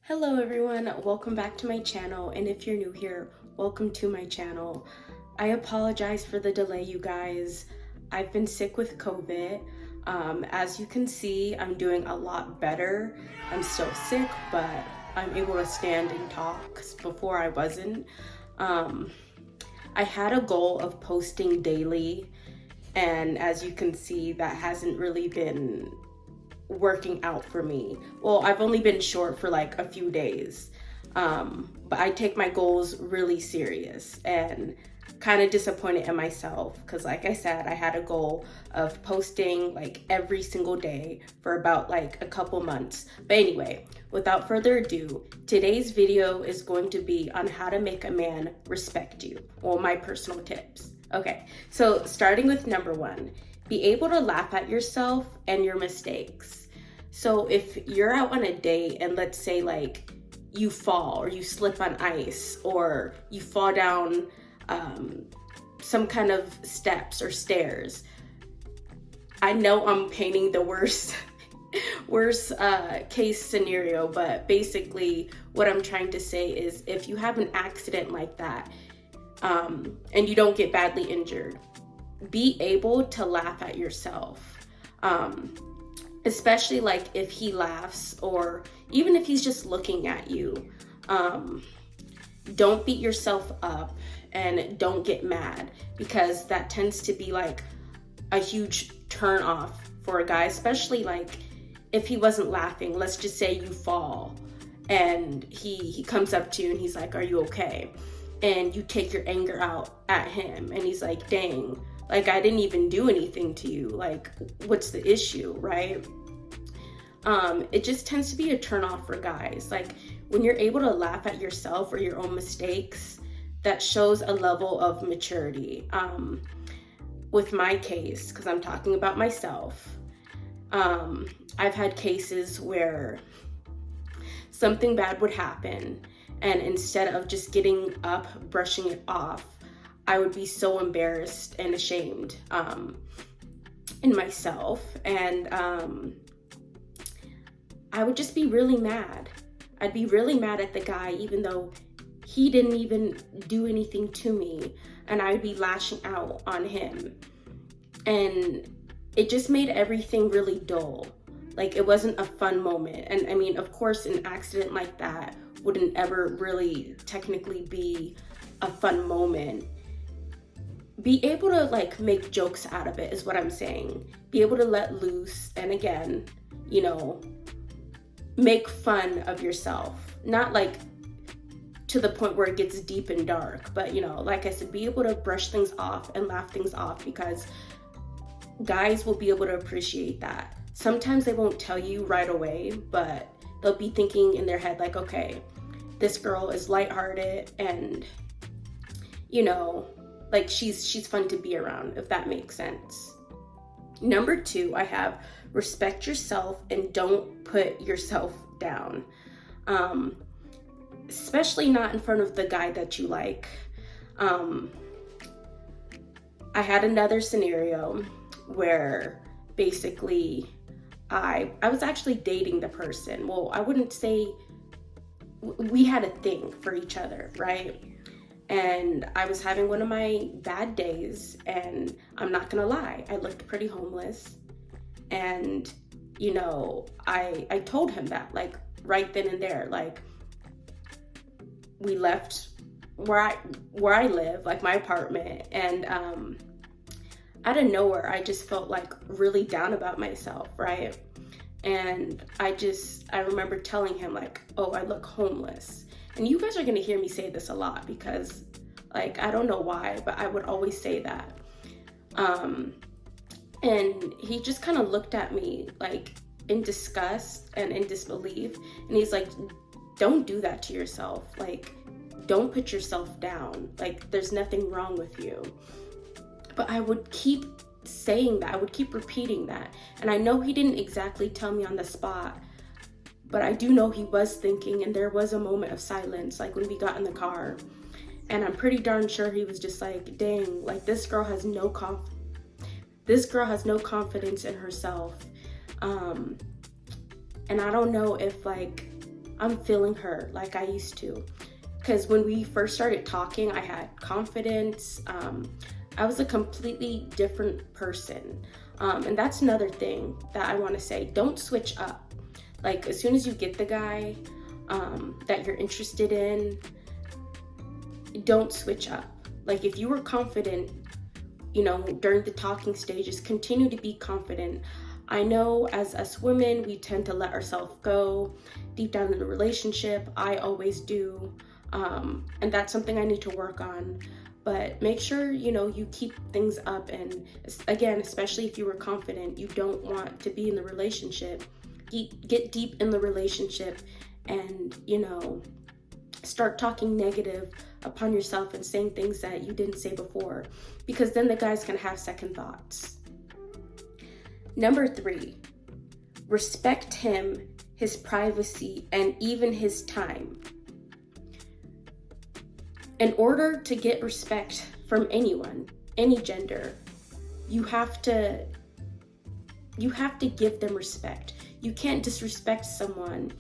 Hello everyone, welcome back to my channel, and if you're new here, welcome to my channel. I apologize for the delay, you guys. I've been sick with COVID. As you can see, I'm doing a lot better. I'm still sick, but I'm able to stand and talk. 'Cause before I wasn't. I had a goal of posting daily, and as you can see, that hasn't really been working out for me. Well, I've only been short for like a few days, but I take my goals really serious and kind of disappointed in myself because, like I said, I had a goal of posting like every single day for about like a couple months. But anyway, without further ado, today's video is going to be on how to make a man respect you. Well, my personal tips. Okay, so starting with number one, be able to laugh at yourself and your mistakes. So if you're out on a date and let's say like you fall or you slip on ice or you fall down some kind of steps or stairs, I know I'm painting the worst case scenario, but basically what I'm trying to say is if you have an accident like that and you don't get badly injured, be able to laugh at yourself, especially like if he laughs or even if he's just looking at you. Don't beat yourself up and don't get mad, because that tends to be like a huge turn off for a guy, especially like if he wasn't laughing. Let's just say you fall and he comes up to you and he's like, "Are you okay?" And you take your anger out at him and he's like, "Dang, like I didn't even do anything to you. Like, what's the issue?" Right? It just tends to be a turn off for guys. Like when you're able to laugh at yourself or your own mistakes, that shows a level of maturity. With my case, because I'm talking about myself, I've had cases where something bad would happen, and instead of just getting up, brushing it off, I would be so embarrassed and ashamed in myself, and I would just be really mad. I'd be really mad at the guy even though he didn't even do anything to me, and I would be lashing out on him, and it just made everything really dull. Like it wasn't a fun moment. And I mean, of course, an accident like that wouldn't ever really technically be a fun moment. Be able to like make jokes out of it is what I'm saying. Be able to let loose, and again, you know, make fun of yourself. Not like to the point where it gets deep and dark, but you know, like I said, be able to brush things off and laugh things off, because guys will be able to appreciate that. Sometimes they won't tell you right away, but they'll be thinking in their head like, okay, this girl is lighthearted and, you know, like she's fun to be around, if that makes sense. Number two, I have respect yourself and don't put yourself down. Especially not in front of the guy that you like. I had another scenario where basically I was actually dating the person. Well, I wouldn't say we had a thing for each other, right? And I was having one of my bad days, and I'm not gonna lie, I looked pretty homeless. And, you know, I told him that, like, right then and there. Like, we left where I live, like my apartment, and out of nowhere, I just felt like really down about myself, right? And I remember telling him like, "Oh, I look homeless." And you guys are gonna hear me say this a lot because, like, I don't know why, but I would always say that. And he just kind of looked at me like in disgust and in disbelief. And he's like, "Don't do that to yourself. Like, don't put yourself down. Like, there's nothing wrong with you." But I would keep saying that. I would keep repeating that. And I know he didn't exactly tell me on the spot, but I do know he was thinking, and there was a moment of silence, like when we got in the car. And I'm pretty darn sure he was just like, "Dang, like this girl has no confidence in herself." And I don't know if like I'm feeling her like I used to. Because when we first started talking, I had confidence. I was a completely different person. And that's another thing that I want to say. Don't switch up. Like, as soon as you get the guy that you're interested in, don't switch up. Like, if you were confident, during the talking stages, continue to be confident. I know as us women, we tend to let ourselves go deep down in the relationship. I always do. And that's something I need to work on. But make sure, you keep things up. And again, especially if you were confident, you don't want to be in the relationship. Get deep in the relationship and, start talking negative upon yourself and saying things that you didn't say before, because then the guy's gonna have second thoughts. Number 3, respect him, his privacy, and even his time. In order to get respect from anyone, any gender, you have to give them respect. You can't disrespect someone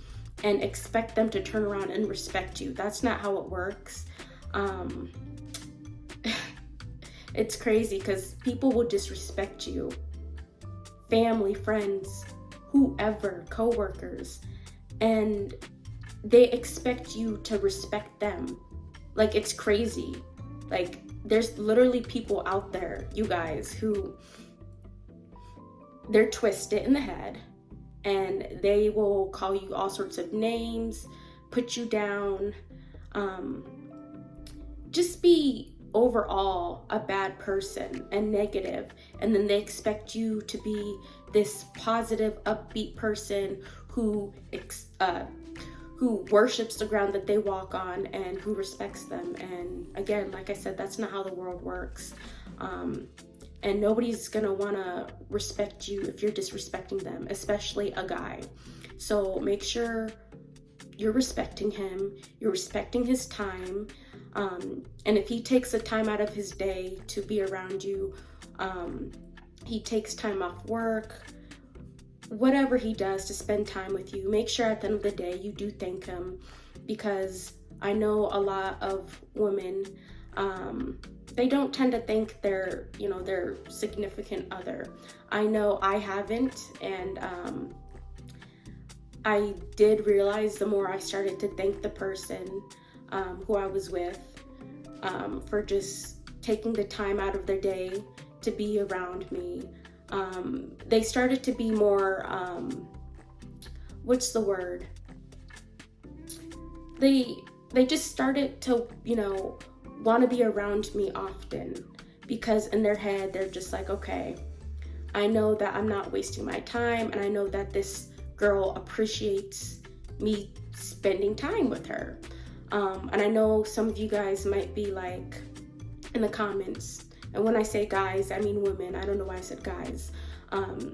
and expect them to turn around and respect you. That's not how it works. It's crazy because people will disrespect you. Family, friends, whoever, coworkers, and they expect you to respect them. Like, it's crazy. Like, there's literally people out there, you guys, who they're twisted in the head and they will call you all sorts of names, put you down, just be overall a bad person and negative. And then they expect you to be this positive, upbeat person who worships the ground that they walk on and who respects them. And again, like I said, that's not how the world works. And nobody's gonna wanna respect you if you're disrespecting them, especially a guy. So make sure you're respecting him, you're respecting his time. And if he takes the time out of his day to be around you, he takes time off work, whatever he does to spend time with you, make sure at the end of the day you do thank him, because I know a lot of women, they don't tend to thank their significant other. I know I haven't, and I did realize the more I started to thank the person who I was with for just taking the time out of their day to be around me. They started to be more, what's the word? They just started to, want to be around me often, because in their head, they're just like, okay, I know that I'm not wasting my time, and I know that this girl appreciates me spending time with her. And I know some of you guys might be like in the comments, and when I say guys, I mean women. I don't know why I said guys.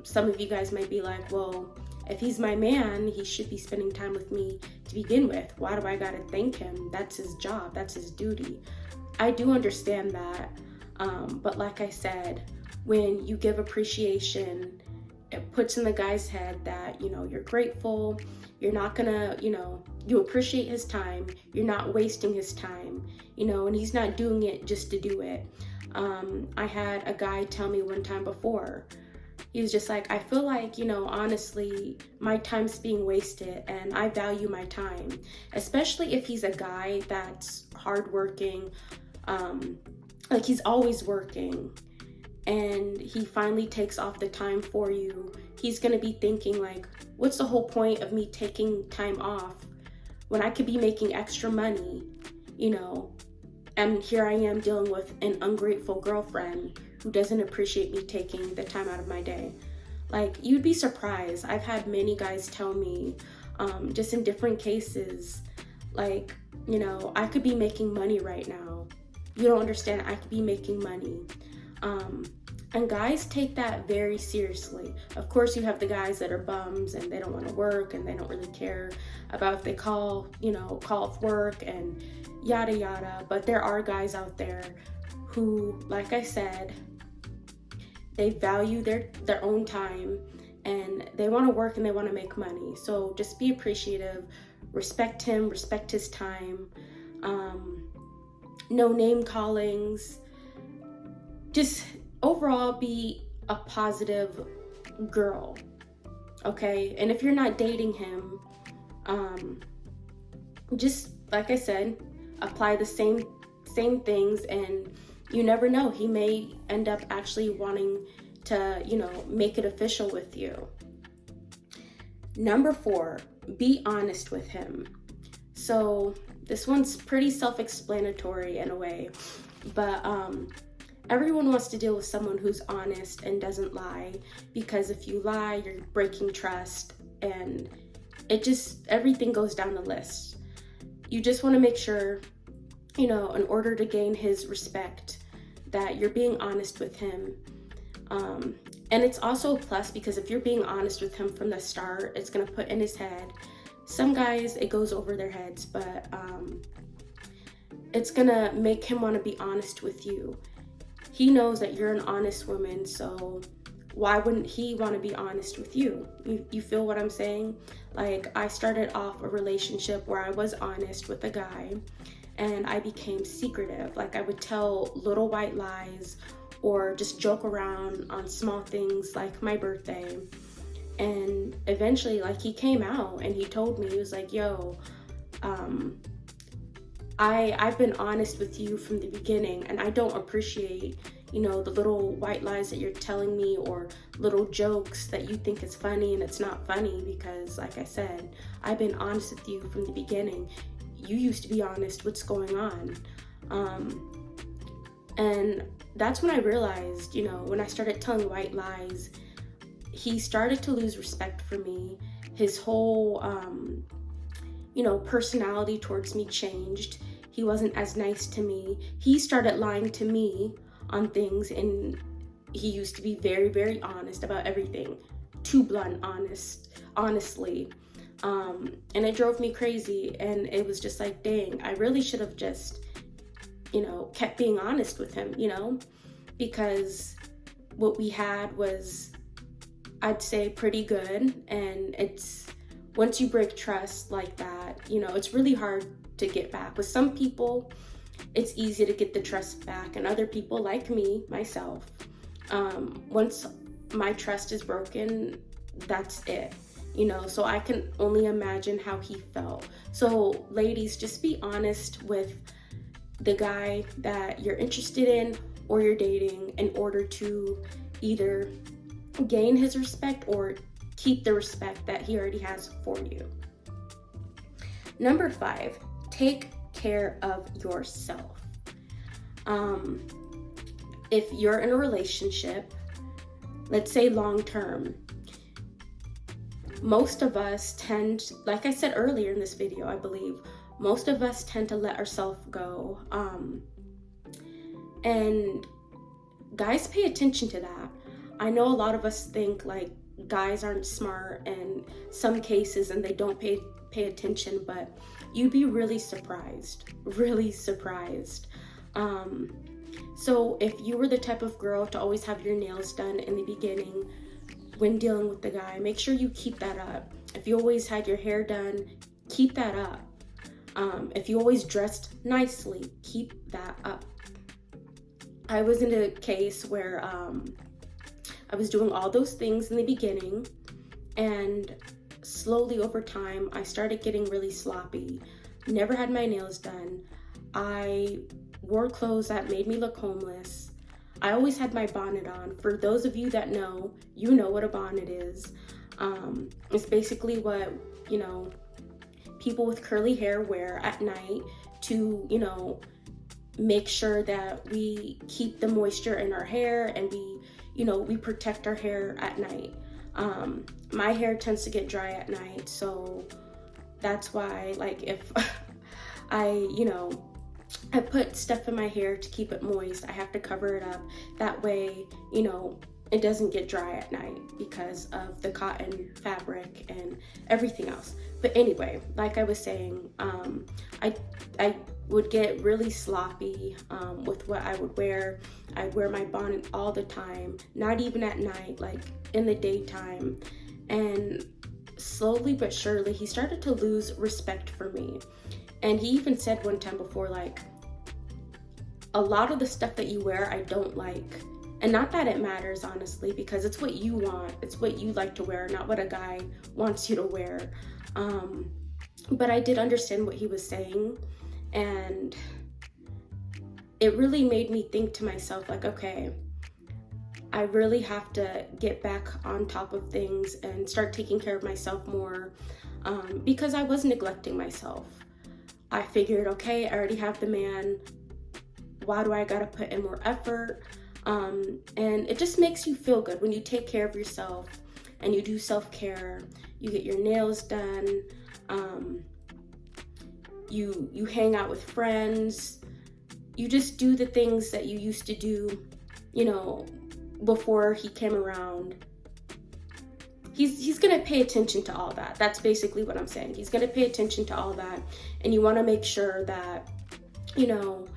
Some of you guys might be like, well, if he's my man, he should be spending time with me to begin with. Why do I gotta thank him? That's his job, that's his duty. I do understand that, but like I said, when you give appreciation, it puts in the guy's head that, you're grateful, you're not gonna, you appreciate his time, you're not wasting his time, and he's not doing it just to do it. I had a guy tell me one time before, he was just like, I feel like, honestly, my time's being wasted, and I value my time, especially if he's a guy that's hardworking, like he's always working, and he finally takes off the time for you. He's gonna be thinking like, what's the whole point of me taking time off when I could be making extra money, and here I am dealing with an ungrateful girlfriend who doesn't appreciate me taking the time out of my day. Like, you'd be surprised. I've had many guys tell me, just in different cases, like, I could be making money right now. You don't understand, I could be making money. And guys take that very seriously. Of course, you have the guys that are bums and they don't want to work and they don't really care about if they call off work and yada yada. But there are guys out there who, like I said, they value their own time and they want to work and they want to make money. So just be appreciative, respect him, respect his time, no name callings, just overall be a positive girl, okay? And if you're not dating him, just like I said, apply the same things, and you never know, he may end up actually wanting to, make it official with you. Number 4, be honest with him. So this one's pretty self-explanatory in a way, but everyone wants to deal with someone who's honest and doesn't lie, because if you lie, you're breaking trust, and everything goes down the list. You just want to make sure, in order to gain his respect, that you're being honest with him. And it's also a plus, because if you're being honest with him from the start, it's going to put in his head. Some guys, it goes over their heads, but it's going to make him want to be honest with you. He knows that you're an honest woman, so why wouldn't he want to be honest with you? You feel what I'm saying? Like, I started off a relationship where I was honest with a guy, and I became secretive. Like, I would tell little white lies or just joke around on small things like my birthday. And eventually, like, he came out and he told me, he was like, yo, I've been honest with you from the beginning, and I don't appreciate, the little white lies that you're telling me, or little jokes that you think is funny and it's not funny, because like I said, I've been honest with you from the beginning. You used to be honest. What's going on? And that's when I realized, when I started telling white lies, he started to lose respect for me. His whole, personality towards me changed. He wasn't as nice to me. He started lying to me on things, and he used to be very, very honest about everything. Too blunt honestly. And it drove me crazy, and it was just like, dang, I really should have just, kept being honest with him, because what we had was, I'd say, pretty good. And once you break trust like that, it's really hard to get back. With some people, it's easy to get the trust back, and other people, like me, myself, once my trust is broken, that's it. So I can only imagine how he felt. So ladies, just be honest with the guy that you're interested in or you're dating, in order to either gain his respect or keep the respect that he already has for you. Number 5, take care of yourself. If you're in a relationship, let's say long term, most of us tend, like I said earlier in this video, I believe, most of us tend to let ourselves go. And guys, pay attention to that. I know a lot of us think like guys aren't smart in some cases and they don't pay attention, but you'd be really surprised. So if you were the type of girl to always have your nails done in the beginning when dealing with the guy, make sure you keep that up. If you always had your hair done, keep that up. If you always dressed nicely, keep that up. I was in a case where I was doing all those things in the beginning, and slowly over time, I started getting really sloppy. Never had my nails done. I wore clothes that made me look homeless. I always had my bonnet on. For those of you that know, you know what a bonnet is. It's basically what, people with curly hair wear at night to, make sure that we keep the moisture in our hair, and we protect our hair at night. My hair tends to get dry at night, so that's why, like, if I put stuff in my hair to keep it moist, I have to cover it up. That way, it doesn't get dry at night because of the cotton fabric and everything else. But anyway, like I was saying, I would get really sloppy with what I would wear. I wear my bonnet all the time, not even at night, like in the daytime. And slowly but surely, he started to lose respect for me. And he even said one time before, like, a lot of the stuff that you wear, I don't like. And not that it matters, honestly, because it's what you want. It's what you like to wear, not what a guy wants you to wear. But I did understand what he was saying. And it really made me think to myself, like, okay, I really have to get back on top of things and start taking care of myself more, because I was neglecting myself. I figured, okay, I already have the man. Why do I gotta put in more effort? And it just makes you feel good when you take care of yourself and you do self-care. You get your nails done. You hang out with friends. You just do the things that you used to do, you know, before he came around. He's gonna pay attention to all that. That's basically what I'm saying. He's gonna pay attention to all that, and you want to make sure that, you know,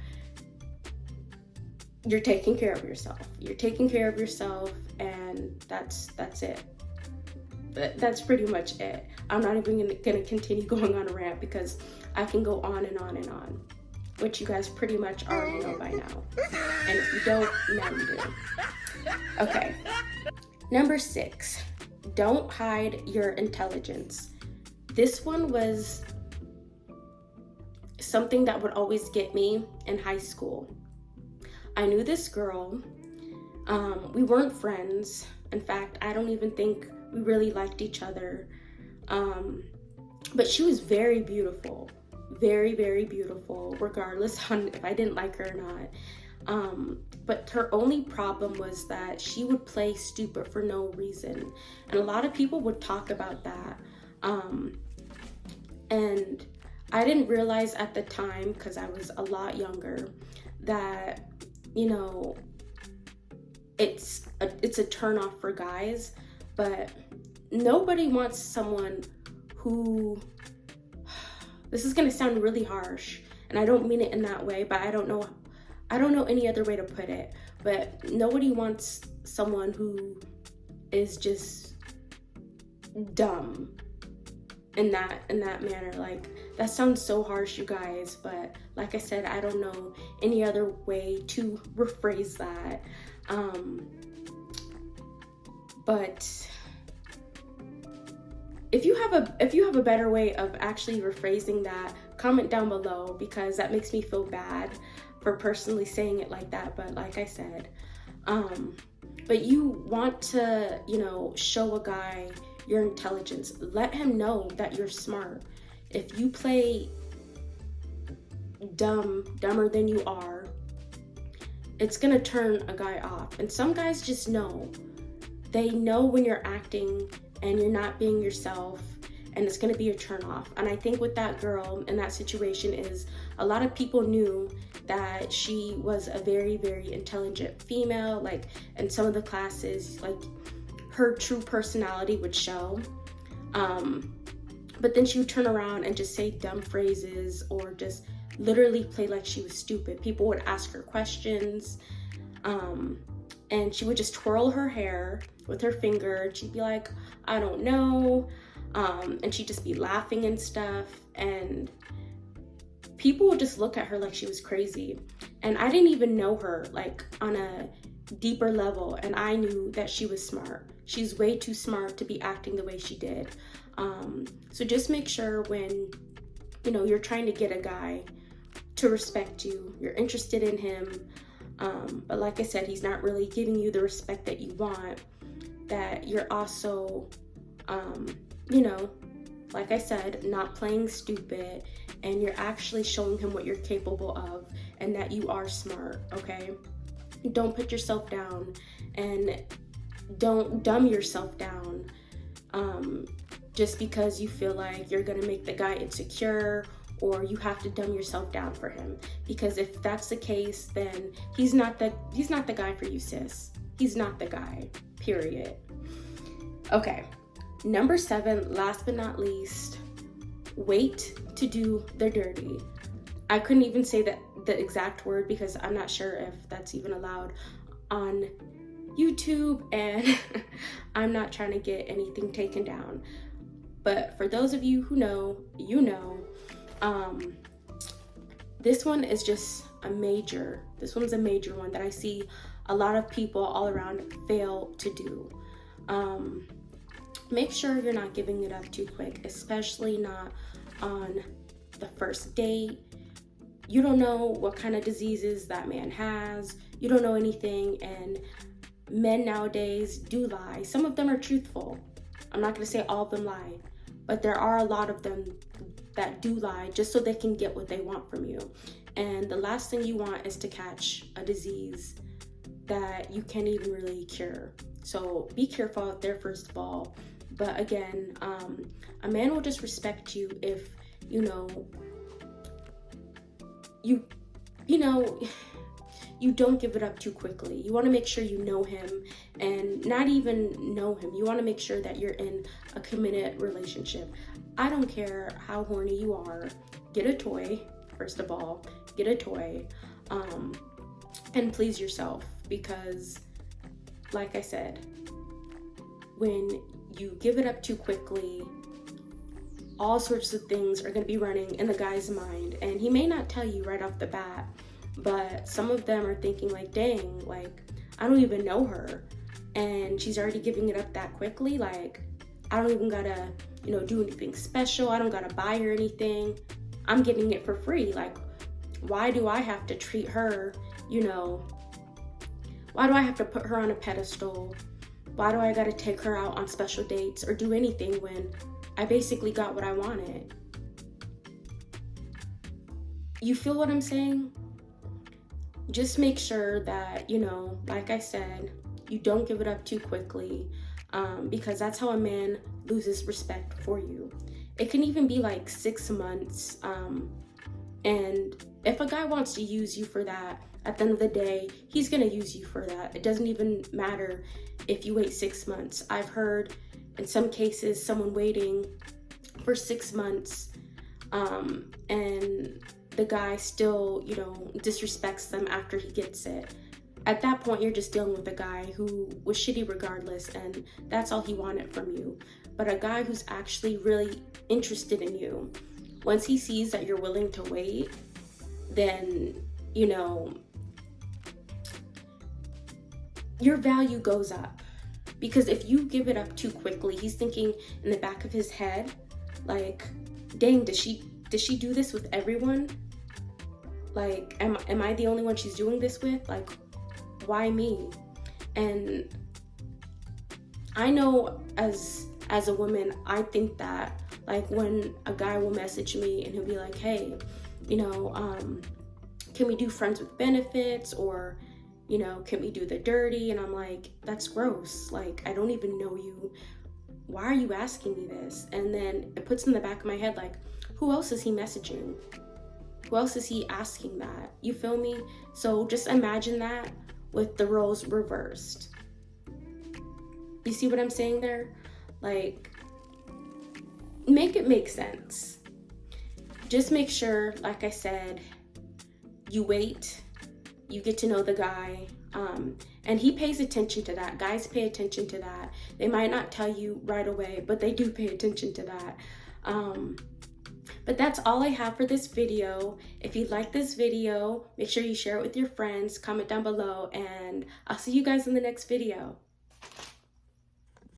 you're taking care of yourself. You're taking care of yourself, and that's it. That's pretty much it. I'm not even gonna continue going on a rant because I can go on and on and on, which you guys pretty much already know by now. And if you don't, now you do. Okay. Number 6, don't hide your intelligence. This one was something that would always get me in high school. I knew this girl. We weren't friends. In fact, I don't even think we really liked each other. But she was very beautiful. Very, very beautiful, regardless on if I didn't like her or not. But her only problem was that she would play stupid for no reason. And a lot of people would talk about that. And I didn't realize at the time, because I was a lot younger, that, you know, it's a turn off for guys, but nobody wants someone who, this is gonna sound really harsh, and I don't mean it in that way, but I don't know any other way to put it, but nobody wants someone who is just dumb in that manner. Like, that sounds so harsh, you guys, but like I said, I don't know any other way to rephrase that. But if you have a better way of actually rephrasing that, comment down below, because that makes me feel bad for personally saying it like that. But like I said, but you want to, you know, show a guy your intelligence. Let him know that you're smart. If you play dumber than you are, it's gonna turn a guy off. And some guys just know. They know when you're acting and you're not being yourself, and it's gonna be a turn off. And I think with that girl in that situation is a lot of people knew that she was a very, very intelligent female. Like, in some of the classes, like, her true personality would show. But then she would turn around and just say dumb phrases, or just literally play like she was stupid. People would ask her questions, and she would just twirl her hair with her finger, and she'd be like, I don't know, and she'd just be laughing and stuff, and people would just look at her like she was crazy. And I didn't even know her, like, on a deeper level, and I knew that she was smart. She's way too smart to be acting the way she did. So just make sure when, you know, you're trying to get a guy to respect you, you're interested in him, but like I said, he's not really giving you the respect that you want, that you're also, you know, like I said, not playing stupid, and you're actually showing him what you're capable of, and that you are smart, okay? Don't put yourself down, and don't dumb yourself down, just because you feel like you're gonna make the guy insecure, or you have to dumb yourself down for him. Because if that's the case, then he's not the guy for you, sis. He's not the guy, period. Okay, number 7, last but not least, wait to do the dirty. I couldn't even say the exact word, because I'm not sure if that's even allowed on YouTube, and I'm not trying to get anything taken down. But for those of you who know, you know. This one is just this one's a major one that I see a lot of people all around fail to do. Make sure you're not giving it up too quick, especially not on the first date. You don't know what kind of diseases that man has. You don't know anything, and men nowadays do lie. Some of them are truthful. I'm not going to say all of them lie, but there are a lot of them that do lie just so they can get what they want from you. And the last thing you want is to catch a disease that you can't even really cure. So be careful out there, first of all. But again, a man will just respect you if you don't give it up too quickly. You want to make sure you know him, and not even know him. You want to make sure that you're in a committed relationship. I don't care how horny you are. Get a toy, first of all. Get a toy, and please yourself, because like I said, when you give it up too quickly, all sorts of things are going to be running in the guy's mind, and he may not tell you right off the bat, but some of them are thinking like, dang, like, I don't even know her, and she's already giving it up that quickly. Like, I don't even gotta, do anything special. I don't gotta buy her anything. I'm getting it for free. Like, why do I have to treat her, why do I have to put her on a pedestal? Why do I gotta take her out on special dates or do anything when I basically got what I wanted? You feel what I'm saying? Just make sure that, like I said, you don't give it up too quickly, because that's how a man loses respect for you. It can even be like 6 months, and if a guy wants to use you for that, at the end of the day, he's gonna use you for that. It doesn't even matter if you wait 6 months. I've heard in some cases someone waiting for 6 months, and the guy still, disrespects them after he gets it. At that point, you're just dealing with a guy who was shitty regardless, and that's all he wanted from you. But a guy who's actually really interested in you, once he sees that you're willing to wait, then, your value goes up. Because if you give it up too quickly, he's thinking in the back of his head, like, dang, does she do this with everyone? Like, am I the only one she's doing this with? Like, why me? And I know as a woman, I think that, like, when a guy will message me and he'll be like, hey, can we do friends with benefits, or can we do the dirty? And I'm like, that's gross. Like, I don't even know you. Why are you asking me this? And then it puts in the back of my head, like, who else is he messaging? Who else is he asking that? You feel me? So just imagine that with the roles reversed. You see what I'm saying there? Like, make it make sense. Just make sure, like I said, you wait, you get to know the guy, and he pays attention to that. Guys pay attention to that. They might not tell you right away, but they do pay attention to that. But that's all I have for this video. If you like this video, make sure you share it with your friends, comment down below, and I'll see you guys in the next video.